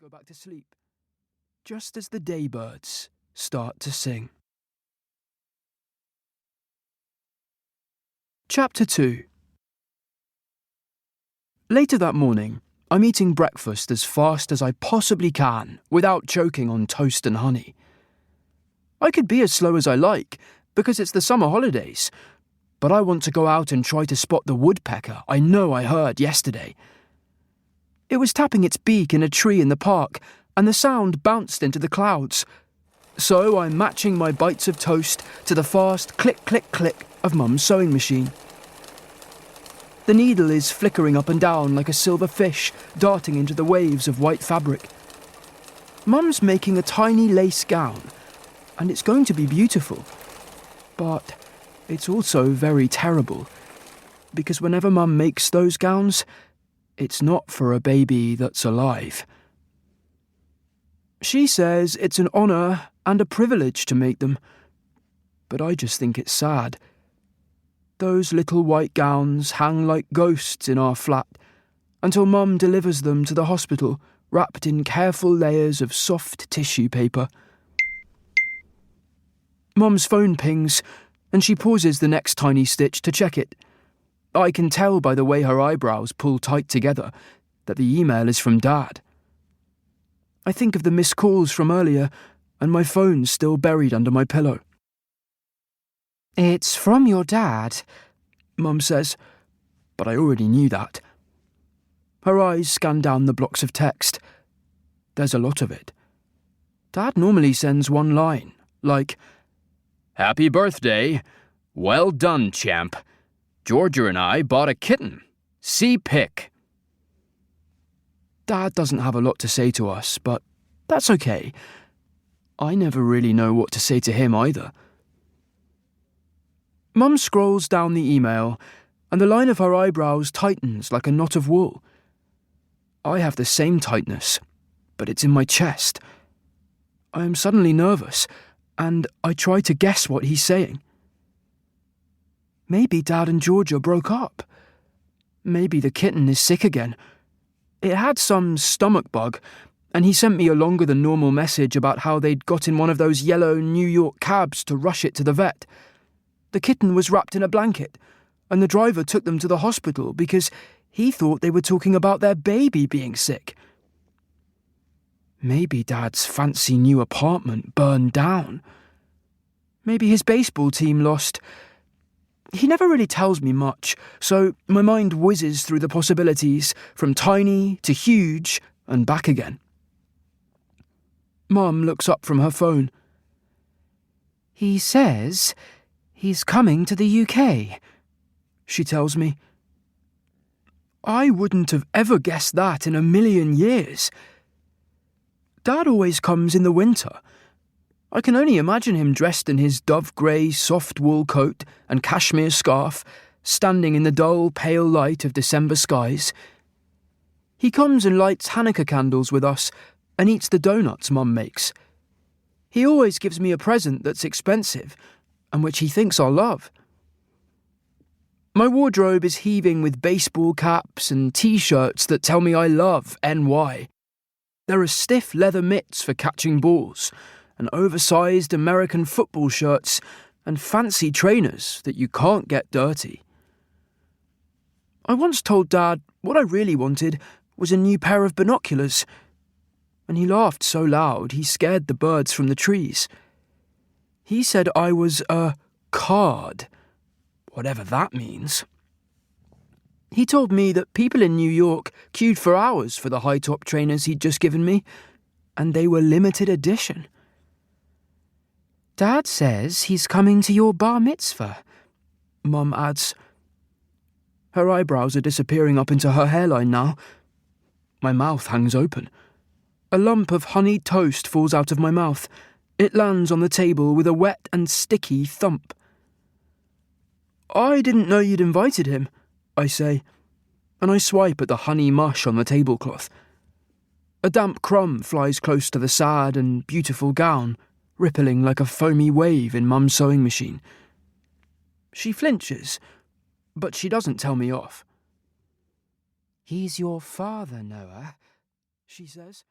go back to sleep, just as the daybirds start to sing. Chapter 2. Later that morning, I'm eating breakfast as fast as I possibly can without choking on toast and honey. I could be as slow as I like because it's the summer holidays, but I want to go out and try to spot the woodpecker I know I heard yesterday. It was tapping its beak in a tree in the park, and the sound bounced into the clouds. So I'm matching my bites of toast to the fast click, click, click of Mum's sewing machine. The needle is flickering up and down like a silver fish darting into the waves of white fabric. Mum's making a tiny lace gown, and it's going to be beautiful. But it's also very terrible, because whenever Mum makes those gowns, it's not for a baby that's alive. She says it's an honour and a privilege to make them, but I just think it's sad. Those little white gowns hang like ghosts in our flat until Mum delivers them to the hospital, wrapped in careful layers of soft tissue paper. Mum's phone pings, and she pauses the next tiny stitch to check it. I can tell by the way her eyebrows pull tight together that the email is from Dad. I think of the missed calls from earlier, and my phone's still buried under my pillow. "It's from your dad," Mum says, but I already knew that. Her eyes scan down the blocks of text. There's a lot of it. Dad normally sends one line, like, "Happy birthday. Well done, champ. Georgia and I bought a kitten. See pic." Dad doesn't have a lot to say to us, but that's okay. I never really know what to say to him either. Mum scrolls down the email, and the line of her eyebrows tightens like a knot of wool. I have the same tightness, but it's in my chest. I am suddenly nervous, and I try to guess what he's saying. Maybe Dad and Georgia broke up. Maybe the kitten is sick again. It had some stomach bug, and he sent me a longer than normal message about how they'd got in one of those yellow New York cabs to rush it to the vet. The kitten was wrapped in a blanket, and the driver took them to the hospital because he thought they were talking about their baby being sick. Maybe Dad's fancy new apartment burned down. Maybe his baseball team lost. He never really tells me much, so my mind whizzes through the possibilities, from tiny to huge and back again. Mum looks up from her phone. "He says he's coming to the UK," she tells me. I wouldn't have ever guessed that in a million years. Dad always comes in the winter. I can only imagine him dressed in his dove-grey soft wool coat and cashmere scarf, standing in the dull, pale light of December skies. He comes and lights Hanukkah candles with us and eats the doughnuts Mum makes. He always gives me a present that's expensive and which he thinks I'll love. My wardrobe is heaving with baseball caps and T-shirts that tell me I love NY. There are stiff leather mitts for catching balls, and oversized American football shirts, and fancy trainers that you can't get dirty. I once told Dad what I really wanted was a new pair of binoculars, and he laughed so loud he scared the birds from the trees. He said I was a card, whatever that means. He told me that people in New York queued for hours for the high-top trainers he'd just given me, and they were limited edition. Dad says he's coming to your bar mitzvah, Mum adds. Her eyebrows are disappearing up into her hairline now. My mouth hangs open. A lump of honeyed toast falls out of my mouth. It lands on the table with a wet and sticky thump. I didn't know you'd invited him, I say, and I swipe at the honey mush on the tablecloth. A damp crumb flies close to the sad and beautiful gown, rippling like a foamy wave in Mum's sewing machine. She flinches, but she doesn't tell me off. "He's your father, Noah," she says.